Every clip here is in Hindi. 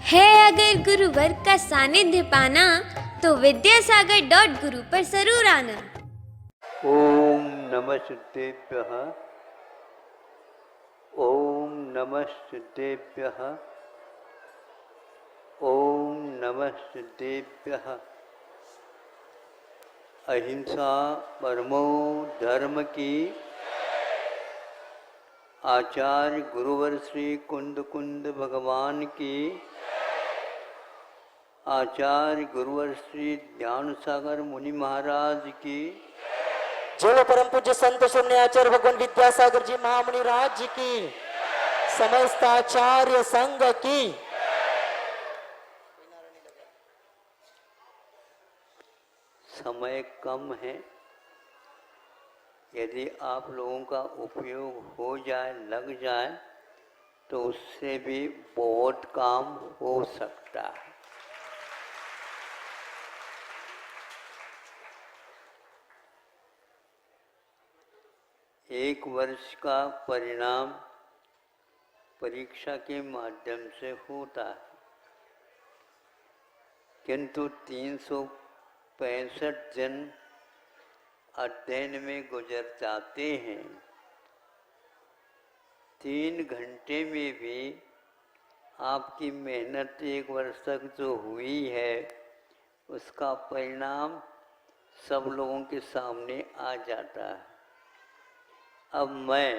है अगर गुरुवर का सानिध्य पाना तो विद्यासागर.गुरु पर जरूर आना। ओम नमः सिद्धेभ्यः। ओम नमः सिद्धेभ्यः। ओम नमः सिद्धेभ्यः। अहिंसा परमो धर्म की। आचार्य गुरुवर श्री कुंद कुंद भगवान की। आचार्य गुरुवर श्री ज्ञान सागर मुनि महाराज की। जय परम पूज्य संत शून्य आचार्य भगवान विद्यासागर जी महामुनि राज की। समस्त आचार्य संघ की। समय कम है, यदि आप लोगों का उपयोग हो जाए, लग जाए, तो उससे भी बहुत काम हो सकता है। एक वर्ष का परिणाम परीक्षा के माध्यम से होता है, किंतु 365 दिन अध्ययन में गुजर जाते हैं। 3 घंटे में भी आपकी मेहनत एक वर्ष तक जो हुई है, उसका परिणाम सब लोगों के सामने आ जाता है। अब मैं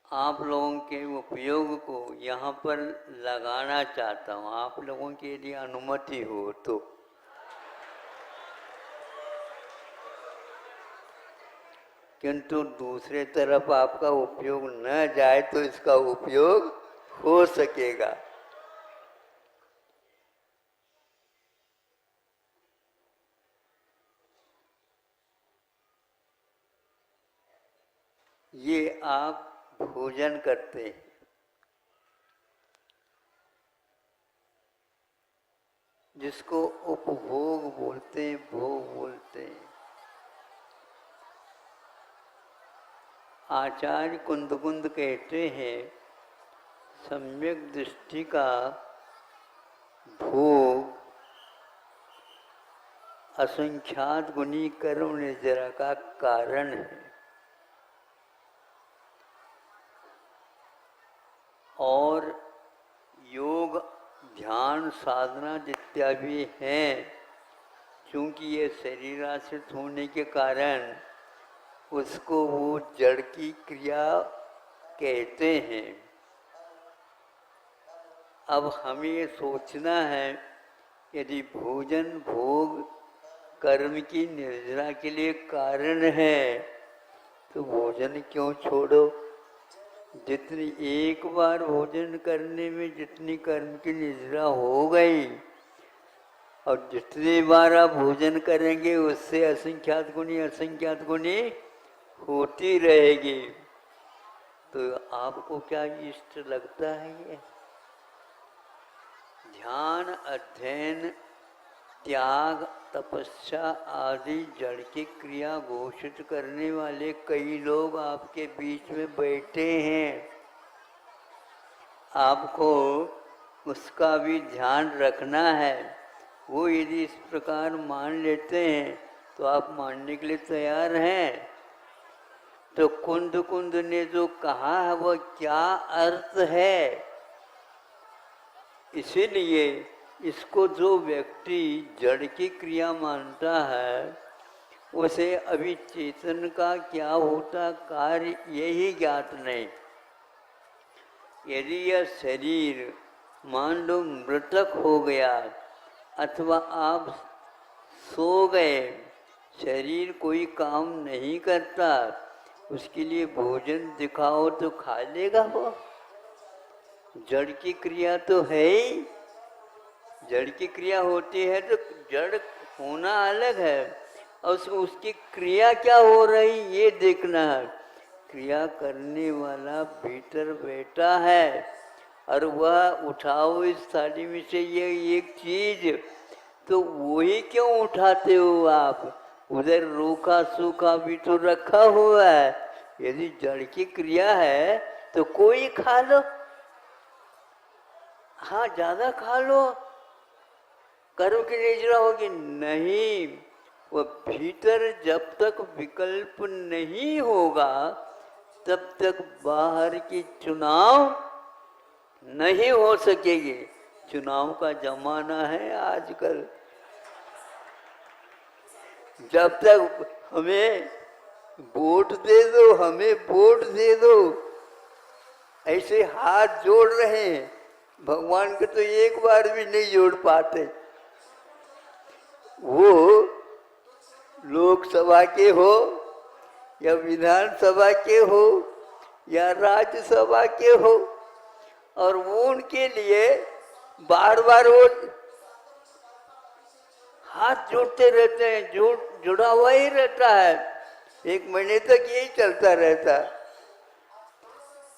आप लोगों के उपयोग को यहाँ पर लगाना चाहता हूँ, आप लोगों की यदि अनुमति हो तो। किंतु दूसरे तरफ आपका उपयोग न जाए तो इसका उपयोग हो सकेगा। ये आप भोजन करते हैं, जिसको उपभोग बोलते हैं, भोग बोलते हैं। आचार्य कुंद कहते हैं, सम्यक दृष्टि का भोग असंख्यात गुणी कर्म निजरा का कारण है। और योग ध्यान साधना जितना भी हैं, चूँकि ये शरीराश्रित होने के कारण उसको वो जड़ की क्रिया कहते हैं। अब हमें ये सोचना है, यदि भोजन भोग कर्म की निर्जरा के लिए कारण है, तो भोजन क्यों छोड़ो। जितनी एक बार भोजन करने में जितनी कर्म की निद्रा हो गई, और जितनी बार आप भोजन करेंगे उससे असंख्यात गुणी होती रहेगी। तो आपको क्या इष्ट लगता है? ये ध्यान, अध्ययन, त्याग, तपस्या आदि जड़ की क्रिया घोषित करने वाले कई लोग आपके बीच में बैठे हैं। आपको उसका भी ध्यान रखना है। वो यदि इस प्रकार मान लेते हैं तो आप मानने के लिए तैयार हैं। तो कुंद ने जो कहा है वह क्या अर्थ है? इसीलिए इसको जो व्यक्ति जड़ की क्रिया मानता है, उसे अभी चेतन का क्या होता कार्य यही ज्ञात नहीं। यदि यह शरीर मान लो मृतक हो गया, अथवा आप सो गए, शरीर कोई काम नहीं करता, उसके लिए भोजन दिखाओ तो खा लेगा वो? जड़ की क्रिया तो है ही। जड़ की क्रिया होती है तो जड़ होना अलग है, और उसकी क्रिया क्या हो रही ये देखना है। क्रिया करने वाला भीतर बैठा है, और वह उठाओ इस थाली में से ये एक चीज, तो वही क्यों उठाते हो आप? उधर रूखा सूखा भी तो रखा हुआ है। यदि जड़ की क्रिया है तो कोई खा लो। हाँ ज़्यादा खा लो, कर्म की निजरा होगी नहीं। वो भीतर जब तक विकल्प नहीं होगा तब तक बाहर की चुनाव नहीं हो सकेगी। चुनाव का जमाना है आजकल। जब तक हमें वोट दे दो, हमें वोट दे दो, ऐसे हाथ जोड़ रहे हैं, भगवान को तो एक बार भी नहीं जोड़ पाते। वो लोकसभा के हो या विधानसभा के हो या राज्यसभा के हो, और वो उनके लिए बार बार वो हाथ जोड़ते रहते हैं, जुड़ा हुआ ही रहता है। 1 महीने तक यही चलता रहता है।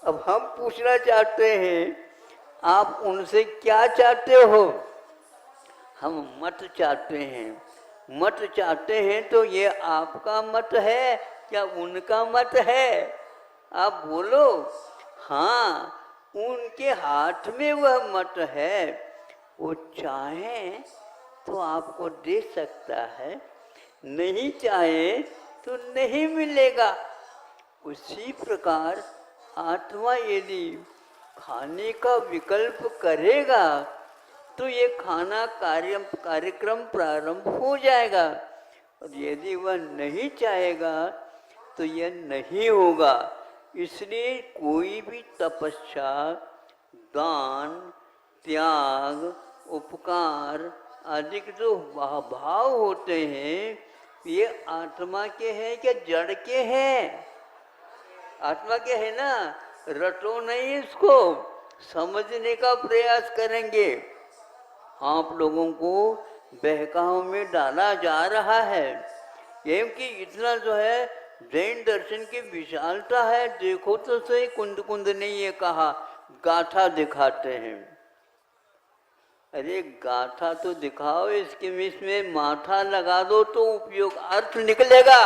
अब हम पूछना चाहते हैं, आप उनसे क्या चाहते हो? हम मत चाहते हैं। मत चाहते हैं तो ये आपका मत है क्या उनका मत है? आप बोलो। हाँ, उनके हाथ में वह मत है। वो चाहें तो आपको दे सकता है, नहीं चाहे तो नहीं मिलेगा। उसी प्रकार आत्मा यदि खाने का विकल्प करेगा तो ये खाना कार्यक्रम प्रारंभ हो जाएगा, और यदि वह नहीं चाहेगा तो यह नहीं होगा। इसलिए कोई भी तपस्या, दान, त्याग, उपकार आदि के जो भाव होते हैं, ये आत्मा के हैं क्या जड़ के हैं? आत्मा के है ना। रटो नहीं, इसको समझने का प्रयास करेंगे। आप लोगों को बहकाव में डाला जा रहा है, क्योंकि इतना जो है जैन दर्शन की विशालता है। देखो तो सही, कुंद कुंद ने ये कहा, गाथा दिखाते हैं। अरे गाथा तो दिखाओ, इसमें माथा लगा दो तो उपयोग अर्थ निकलेगा।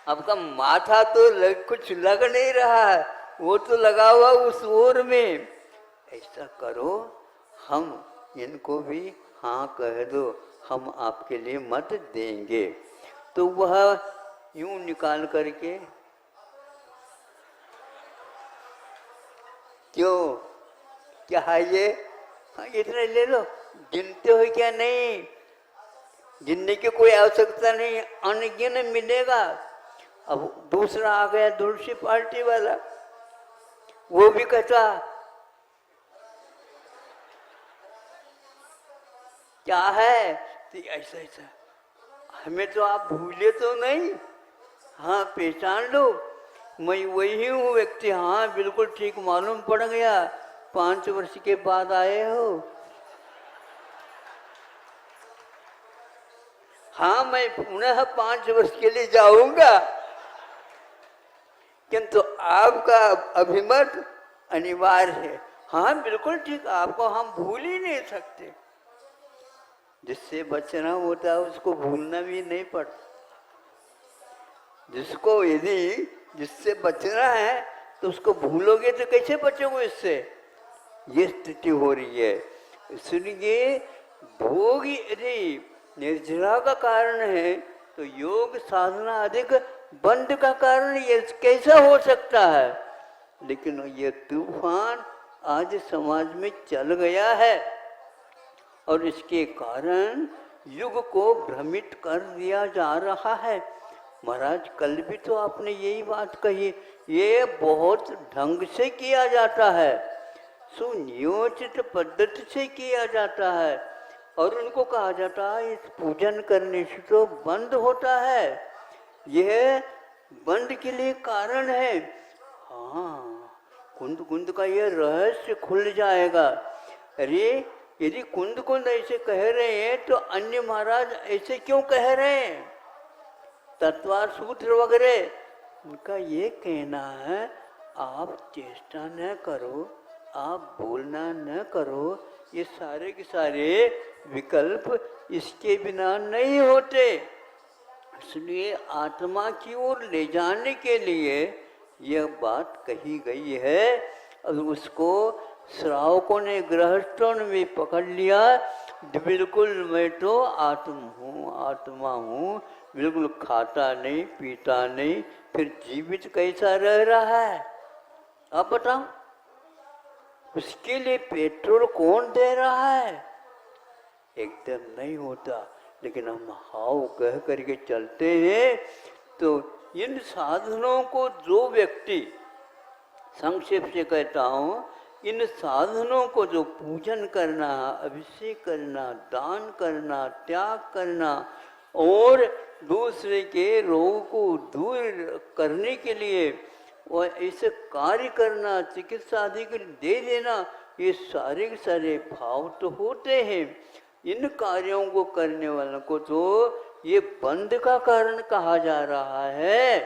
आपका माथा तो कुछ लग नहीं रहा है, वो तो लगा हुआ उस ओर में। ऐसा करो, हम इनको भी हाँ कह दो, हम आपके लिए मत देंगे। तो वह यूं निकाल करके, क्यों क्या है ये? हाँ इतने ले लो। गिनते हो क्या? नहीं गिनने की कोई आवश्यकता नहीं, अनगिन मिलेगा। अब दूसरा आ गया दूसरी पार्टी वाला, वो भी कहता क्या है? तो ऐसा ऐसा, हमें तो आप भूले तो नहीं? हाँ पहचान लो, मैं वही हूँ व्यक्ति। हाँ बिल्कुल ठीक मालूम पड़ गया, 5 वर्ष के बाद आए हो। हाँ मैं पुनः 5 वर्ष के लिए जाऊंगा, किंतु आपका अभिमत अनिवार्य है। हाँ बिल्कुल ठीक, आपको हम भूल ही नहीं सकते। जिससे बचना होता है उसको भूलना भी नहीं पड़ता। जिससे बचना है तो उसको भूलोगे तो कैसे बचोगे इससे? ये स्थिति हो रही है। इसलिए भोग यदि निर्जरा का कारण है तो योग साधना अधिक बंद का कारण ये कैसा हो सकता है? लेकिन ये तूफान आज समाज में चल गया है, और इसके कारण युग को भ्रमित कर दिया जा रहा है। महाराज कल भी तो आपने यही बात कही, ये बहुत ढंग से किया जाता है, सुनियोजित पद्धति से किया जाता है, और उनको कहा जाता है इस पूजन करने से तो बंद होता है, यह बंद के लिए कारण है। हाँ कुंद कुंद का यह रहस्य खुल जाएगा। अरे यदि कुंद कुंद ऐसे कह रहे हैं तो अन्य महाराज ऐसे क्यों कह रहे हैं? तत्वार सूत्र वगैरह, उनका ये कहना है आप चेष्टा न करो, आप बोलना न करो, ये सारे के सारे विकल्प इसके बिना नहीं होते। इसलिए आत्मा की ओर ले जाने के लिए यह बात कही गई है और उसको श्रावकों ने गृहस्थों ने भी पकड़ लिया। बिल्कुल मैं तो आत्मा हूँ, बिल्कुल खाता नहीं पीता नहीं, फिर जीवित कैसा रह रहा है? आप बताओ, उसके लिए पेट्रोल कौन दे रहा है? एकदम नहीं होता। लेकिन हम हाउ कह करके चलते हैं। तो इन साधनों को जो व्यक्ति, संक्षेप से कहता हूँ, इन साधनों को जो पूजन करना, अभिषेक करना, दान करना, त्याग करना और दूसरे के रोग को दूर करने के लिए और ऐसे कार्य करना, चिकित्सा आदि के लिए दे देना, ये सारे के सारे भाव तो होते हैं। इन कार्यों को करने वालों को तो ये बंध का कारण कहा जा रहा है।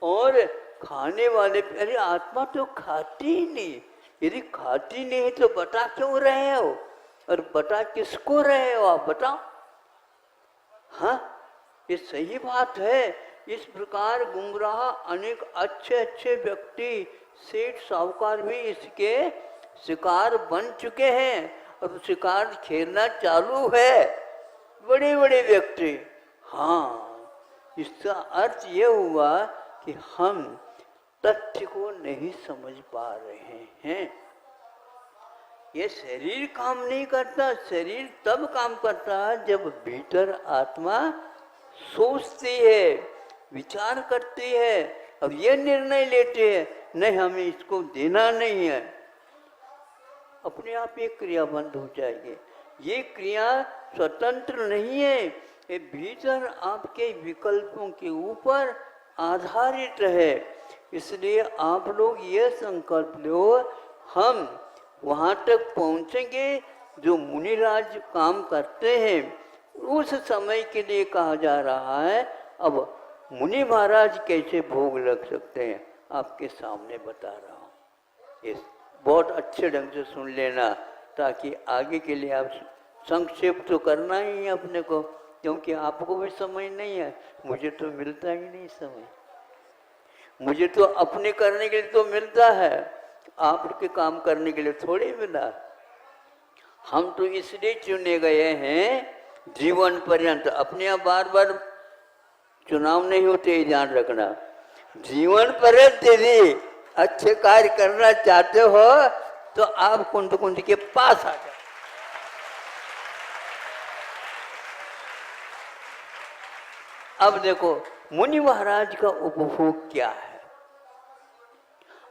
और खाने वाले, अरे आत्मा तो खाती ही नहीं, यदि खाती नहीं तो बता क्यों रहे हो? और बता किसको रहे हो आप बताओ? हाँ, ये सही बात है। इस प्रकार गुमराह अनेक अच्छे अच्छे व्यक्ति, सेठ साहूकार भी इसके शिकार बन चुके हैं और शिकार खेलना चालू है, बड़े बड़े व्यक्ति। हाँ, इसका अर्थ ये हुआ कि हम तथ्य को नहीं समझ पा रहे हैं। ये शरीर काम नहीं करता, शरीर तब काम करता है जब भीतर आत्मा सोचती है, विचार करती है और ये निर्णय लेती है, नहीं हमें इसको देना नहीं है। अपने आप ये क्रिया बंद हो जाएगी। ये क्रिया स्वतंत्र नहीं है, ये भीतर आपके विकल्पों के ऊपर आधारित है। इसलिए आप लोग ये संकल्प लो, हम वहाँ तक पहुँचेंगे जो मुनिराज काम करते हैं। उस समय के लिए कहा जा रहा है। अब मुनि महाराज कैसे भोग लग सकते हैं आपके सामने बता रहा हूँ। ये बहुत अच्छे ढंग से सुन लेना, ताकि आगे के लिए आप संक्षेप तो करना ही है अपने को, क्योंकि आपको भी समय नहीं है, मुझे तो मिलता ही नहीं समय। मुझे तो अपने करने के लिए तो मिलता है, आपके काम करने के लिए थोड़ी मिला। हम तो इसलिए चुने गए हैं जीवन पर्यंत। अपने आप बार बार चुनाव नहीं होते, ध्यान रखना। जीवन पर्यंत यदि अच्छे कार्य करना चाहते हो तो आप कुंड कुंड के पास आ जाओ। अब देखो मुनि महाराज का उपभोग क्या है।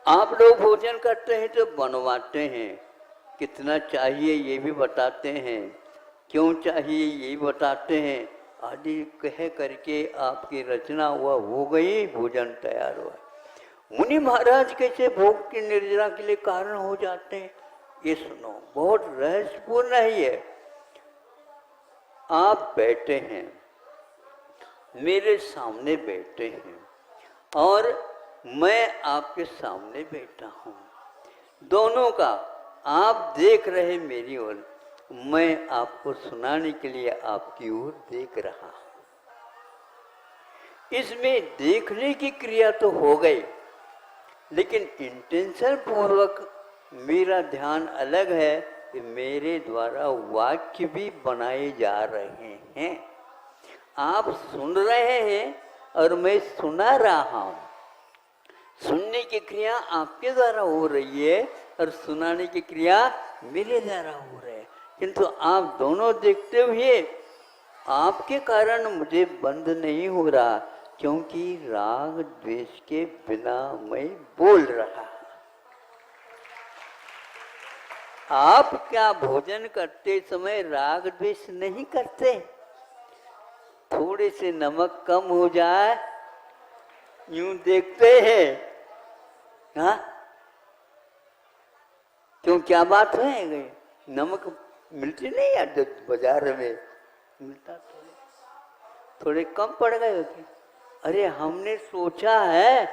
आप लोग भोजन करते हैं तो बनवाते हैं, कितना चाहिए ये भी बताते हैं, क्यों चाहिए ये बताते हैं, आदि कह करके आपकी रचना हुआ हो गई, भोजन तैयार हुआ। मुनि महाराज कैसे भोग की निर्जरा के लिए कारण हो जाते हैं, ये सुनो, बहुत रहस्यपूर्ण है ये। आप बैठे हैं, मेरे सामने बैठे हैं और मैं आपके सामने बैठा हूँ, दोनों का आप देख रहे मेरी ओर, मैं आपको सुनाने के लिए आपकी ओर देख रहा हूँ। इसमें देखने की क्रिया तो हो गई, लेकिन इंटेंशन पूर्वक मेरा ध्यान अलग है कि मेरे द्वारा वाक्य भी बनाए जा रहे हैं। आप सुन रहे हैं और मैं सुना रहा हूँ। सुनने की क्रिया आपके द्वारा हो रही है और सुनाने की क्रिया मेरे द्वारा हो रही है, किंतु आप दोनों देखते हुए आपके कारण मुझे बंद नहीं हो रहा, क्योंकि राग द्वेष के बिना मैं बोल रहा। आप क्या भोजन करते समय राग द्वेष नहीं करते? थोड़े से नमक कम हो जाए यूं देखते हैं, हाँ क्यों, क्या बात है गई? नमक मिलती नहीं यार, बाजार में मिलता थोड़े कम पड़ गए होते। अरे हमने सोचा है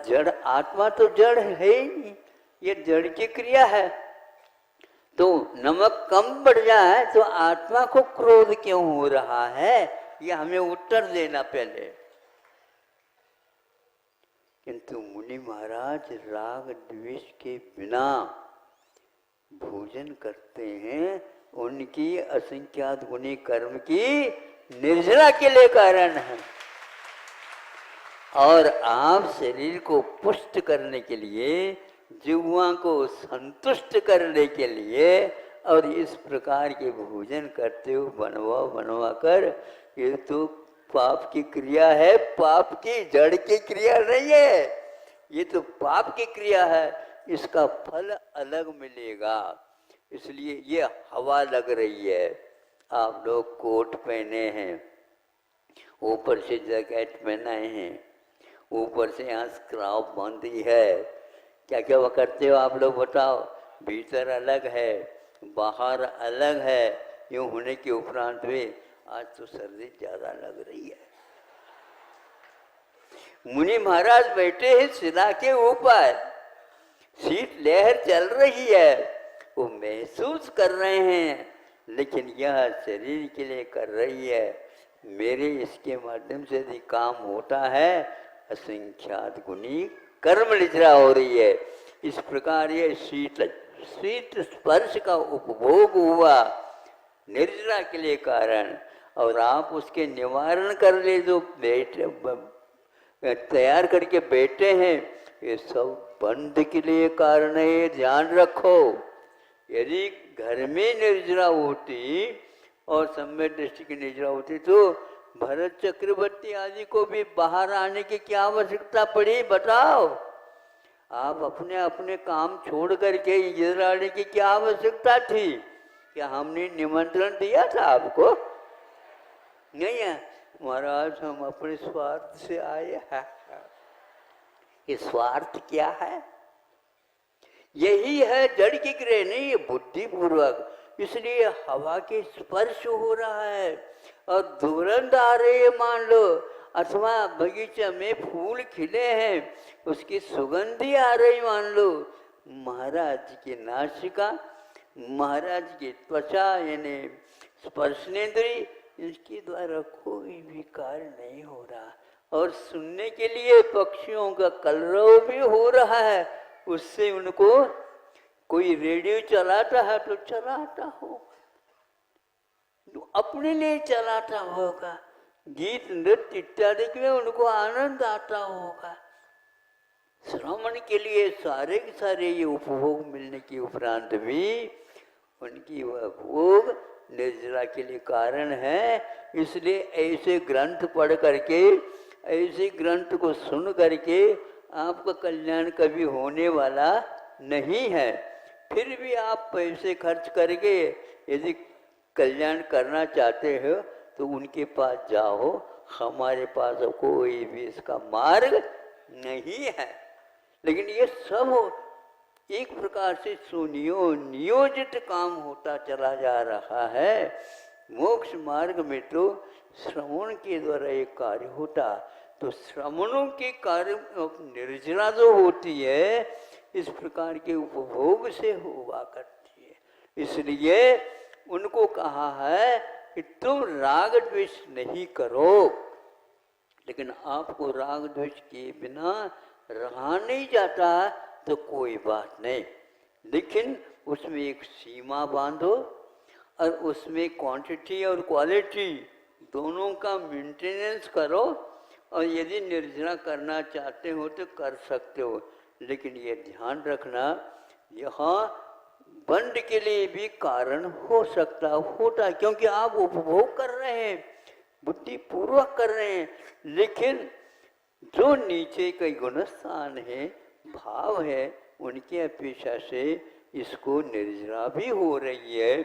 जड़, आत्मा तो जड़ है ही नहीं, ये जड़ की क्रिया है, तो नमक कम बढ़ जाए तो आत्मा को क्रोध क्यों हो रहा है, ये हमें उत्तर देना पहले। किंतु मुनि महाराज राग द्वेष के बिना भोजन करते हैं, उनकी असंख्यात गुणी कर्म की निर्जरा के लिए कारण है। और आप शरीर को पुष्ट करने के लिए, जिह्वा को संतुष्ट करने के लिए और इस प्रकार के भोजन करते हो बनवा बनवा कर, ये तो पाप की क्रिया है, पाप की जड़ की क्रिया नहीं है, ये तो पाप की क्रिया है, इसका फल अलग मिलेगा। इसलिए ये हवा लग रही है। आप लोग कोट पहने हैं, ऊपर से जैकेट पहनाए हैं, ऊपर से यहाँ स्क्राफ बांधी है, क्या क्या वो करते हो आप लोग बताओ? भीतर अलग है, बाहर अलग है। यूँ होने के उपरांत भी आज तो सर्दी ज्यादा लग रही है। मुनि महाराज बैठे हैं शिला के ऊपर, शीत लहर चल रही है, वो महसूस कर रहे हैं, लेकिन यह शरीर के लिए कर रही है। मेरे इसके माध्यम से यदि काम होता है, असंख्यात गुणी कर्म निद्रा हो रही है। इस प्रकार ये शीत स्पर्श का उपभोग हुआ निर्जरा के लिए कारण, और आप उसके निवारण कर ले जो बैठे तैयार करके बैठे हैं, ये सब बंध के लिए कारण है, ये ध्यान रखो। यदि घर में निर्जरा होती और सम्यक दृष्टि की निर्जरा होती तो भरत चक्रवर्ती आदि को भी बाहर आने की क्या आवश्यकता पड़ी, बताओ? आप अपने अपने काम छोड़ करके इधर आने की क्या आवश्यकता थी? क्या हमने निमंत्रण दिया था आपको? नहीं है महाराज, हम अपने स्वार्थ से आए हैं। ये स्वार्थ क्या है? यही है जड़ की क्रिया, नहीं है बुद्धिपूर्वक। इसलिए हवा के स्पर्श हो रहा है और दुर्गंध आ रही है मान लो, अथवा बगीचा में फूल खिले हैं, उसकी सुगंधी आ रही मान लो। महाराज की नासिका, महाराज की त्वचा यानी स्पर्शनेंद्री, इसके द्वारा कोई भी कार्य नहीं हो रहा। और सुनने के लिए पक्षियों का कलरव भी हो रहा है, उससे उनको कोई रेडियो चलाता है तो चलाता होगा, तो अपने लिए चलाता होगा, गीत नृत्य इत्यादि में उनको आनंद आता होगा। श्रवण के लिए सारे के सारे ये उपभोग मिलने के उपरांत भी उनकी वह भोग निर्जरा के लिए कारण है। इसलिए ऐसे ग्रंथ पढ़ करके, ऐसे ग्रंथ को सुन करके आपका कल्याण कभी होने वाला नहीं है। फिर भी आप पैसे खर्च करके यदि कल्याण करना चाहते हो तो उनके पास जाओ, हमारे पास कोई भी इसका मार्ग नहीं है। लेकिन ये सब एक प्रकार से सुनियोजित काम होता चला जा रहा है। मोक्ष मार्ग में तो श्रवण के द्वारा एक कार्य होता, तो श्रवणों के कार्य निर्जरा जो होती है, इस प्रकार के उपभोग से हुआ करती है। इसलिए उनको कहा है कि तुम राग द्वेष नहीं करो। लेकिन आपको राग द्वेष के बिना रहा नहीं जाता तो कोई बात नहीं, लेकिन उसमें एक सीमा बांधो और उसमें क्वांटिटी और क्वालिटी दोनों का मेंटेनेंस करो। और यदि निर्जरा करना चाहते हो तो कर सकते हो, लेकिन ये ध्यान रखना, यहाँ बंद के लिए भी कारण हो सकता होता, क्योंकि आप उपभोग कर रहे हैं, बुद्धिपूर्वक कर रहे हैं, लेकिन जो नीचे के गुणस्थान है, भाव है, उनकी अपेक्षा से इसको निर्जरा भी हो रही है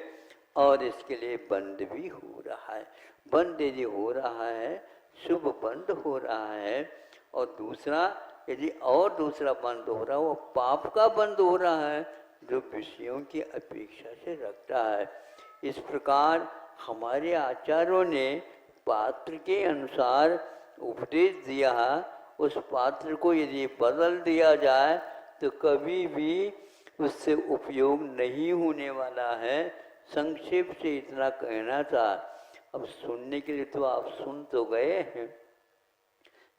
और इसके लिए बंद भी हो रहा है। बंद यदि हो रहा है, शुभ बंद हो रहा है, और दूसरा यदि और दूसरा बंद हो रहा है, वो पाप का बंद हो रहा है जो विषयों की अपेक्षा से रखता है। इस प्रकार हमारे आचार्यों ने पात्र के अनुसार उपदेश दिया, उस पात्र को यदि बदल दिया जाए तो कभी भी उससे उपयोग नहीं होने वाला है। संक्षेप से इतना कहना था। अब सुनने के लिए तो आप सुन तो गए हैं,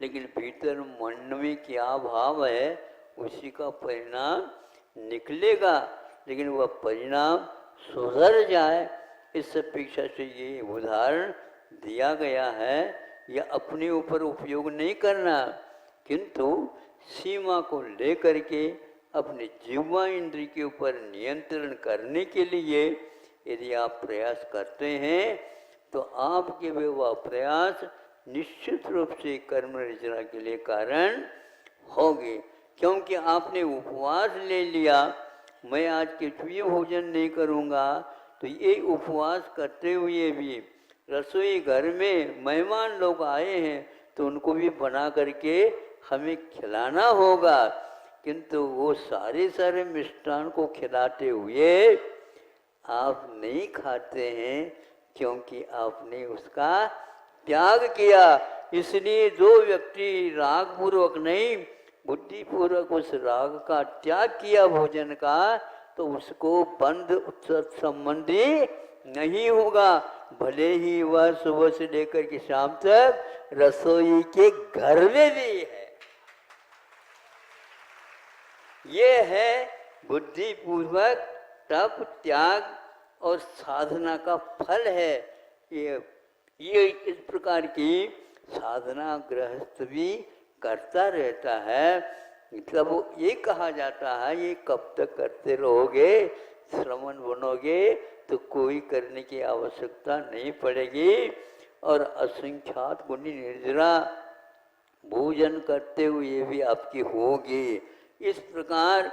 लेकिन भीतर मन में क्या भाव है उसी का परिणाम निकलेगा। लेकिन वह परिणाम सुधर जाए, इस अपेक्षा से ये उदाहरण दिया गया है। यह अपने ऊपर उपयोग नहीं करना, किंतु सीमा को लेकर के अपने जिह्वा इंद्रिय के ऊपर नियंत्रण करने के लिए यदि आप प्रयास करते हैं तो आपके वह प्रयास निश्चित रूप से कर्म रचना के लिए कारण होंगे। क्योंकि आपने उपवास ले लिया, मैं आज कुछ भी भोजन नहीं करूँगा, तो ये उपवास करते हुए भी रसोई घर में मेहमान लोग आए हैं तो उनको भी बना करके हमें खिलाना होगा। किंतु वो सारे मिष्ठान को खिलाते हुए आप नहीं खाते हैं, क्योंकि आपने उसका त्याग किया। इसलिए जो व्यक्ति रागपूर्वक नहीं बुद्धिपूर्वक उस राग का त्याग किया भोजन का, तो उसको बंध संबंधी नहीं होगा, भले ही वह सुबह से लेकर के शाम तक रसोई के घर में भी है। ये है बुद्धिपूर्वक तप त्याग और साधना का फल है। ये इस प्रकार की साधना गृहस्थ भी करता रहता है। तब ये कहा जाता है ये कब तक करते रहोगे, श्रमण बनोगे तो कोई करने की आवश्यकता नहीं पड़ेगी। और असंख्यात गुणी निर्जरा भोजन करते हुए भी आपकी होगी। इस प्रकार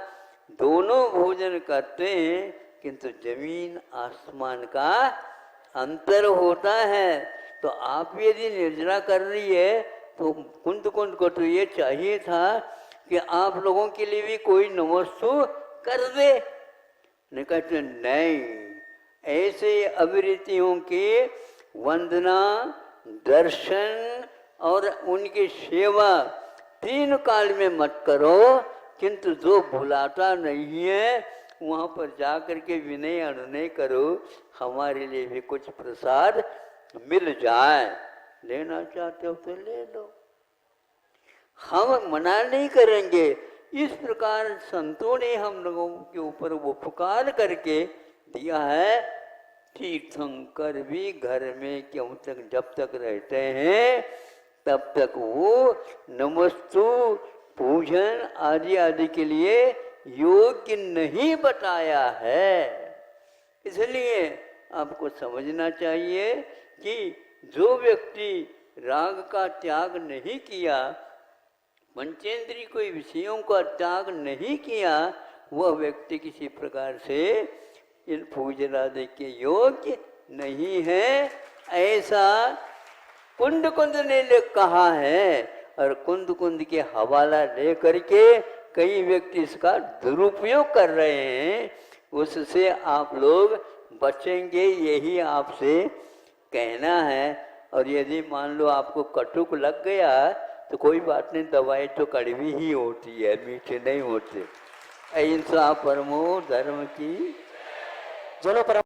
दोनों भोजन करते हैं, किंतु जमीन आसमान का अंतर होता है। तो आप यदि निर्जरा कर रही है तो कुंद को तो ये चाहिए था कि आप लोगों के लिए भी कोई नमस्तु कर दे। ने कहते नहीं, ऐसे अविरतियों की वंदना, दर्शन और उनकी सेवा 3 काल में मत करो। किंतु जो भुलाता नहीं है वहाँ पर जा कर के विनय अनुनय करो, हमारे लिए भी कुछ प्रसाद मिल जाए। लेना चाहते हो तो ले लो, हम मना नहीं करेंगे। इस प्रकार संतों ने हम लोगों के ऊपर उपकार करके दिया है। तीर्थंकर भी घर में क्यों तक जब तक रहते हैं तब तक वो नमस्तु पूजन आदि आदि के लिए योग्य नहीं बताया है। इसलिए आपको समझना चाहिए कि जो व्यक्ति राग का त्याग नहीं किया, पंचेंद्रिय कोई विषयों का त्याग नहीं किया, वह व्यक्ति किसी प्रकार से इन पूजन आदि के योग्य नहीं है। ऐसा कुंद ने कहा है। और कुंद के हवाला ले करके कई व्यक्ति इसका दुरुपयोग कर रहे हैं, उससे आप लोग बचेंगे, यही आपसे कहना है। और यदि मान लो आपको कटुक लग गया तो कोई बात नहीं, दवाई तो कड़वी ही होती है, मीठे नहीं होते। अहिंसा परमो धर्म की। चलो परम